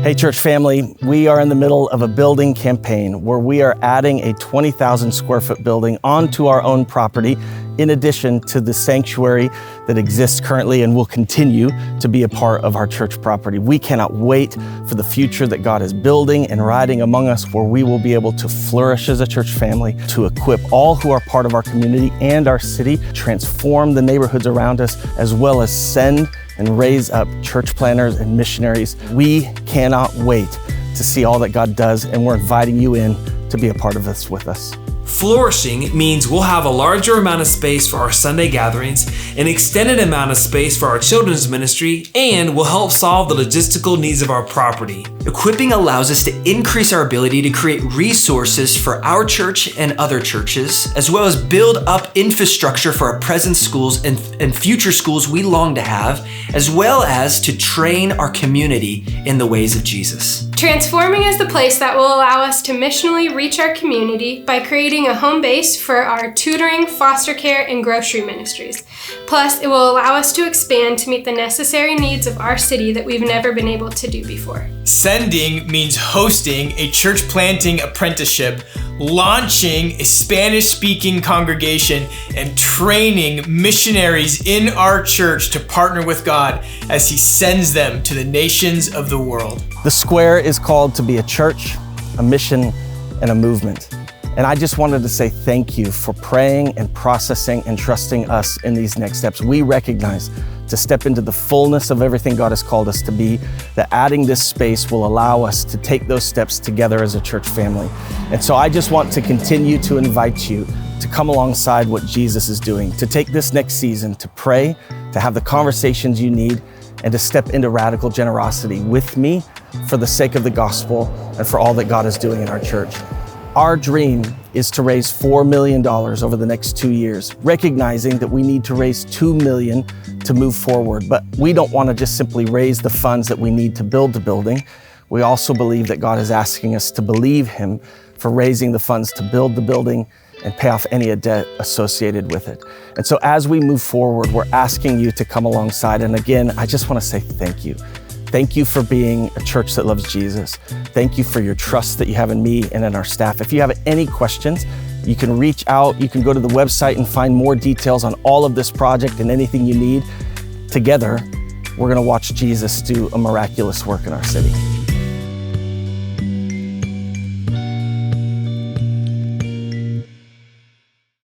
Hey church family, we are in the middle of a building campaign where we are adding a 20,000 square foot building onto our own property in addition to the sanctuary that exists currently and will continue to be a part of our church property. We cannot wait for the future that God is building and writing among us, where we will be able to flourish as a church family, to equip all who are part of our community and our city, transform the neighborhoods around us, as well as send and raise up church planners and missionaries. We cannot wait to see all that God does, and we're inviting you in to be a part of this with us. Flourishing means we'll have a larger amount of space for our Sunday gatherings, an extended amount of space for our children's ministry, and will help solve the logistical needs of our property. Equipping allows us to increase our ability to create resources for our church and other churches, as well as build up infrastructure for our present schools and future schools we long to have, as well as to train our community in the ways of Jesus. Transforming is the place that will allow us to missionally reach our community by creating a home base for our tutoring, foster care, and grocery ministries. Plus, it will allow us to expand to meet the necessary needs of our city that we've never been able to do before. Sending means hosting a church planting apprenticeship, launching a Spanish-speaking congregation, and training missionaries in our church to partner with God as He sends them to the nations of the world. The Square is called to be a church, a mission, and a movement. And I just wanted to say thank you for praying and processing and trusting us in these next steps. We recognize to step into the fullness of everything God has called us to be, that adding this space will allow us to take those steps together as a church family. And so I just want to continue to invite you to come alongside what Jesus is doing, to take this next season to pray, to have the conversations you need, and to step into radical generosity with me for the sake of the gospel and for all that God is doing in our church. Our dream is to raise $4 million over the next 2 years, recognizing that we need to raise $2 million to move forward. But we don't want to just simply raise the funds that we need to build the building. We also believe that God is asking us to believe Him for raising the funds to build the building and pay off any debt associated with it. And so as we move forward, we're asking you to come alongside. And again, I just want to say thank you. Thank you for being a church that loves Jesus. Thank you for your trust that you have in me and in our staff. If you have any questions, you can reach out. You can go to the website and find more details on all of this project and anything you need. Together, we're going to watch Jesus do a miraculous work in our city.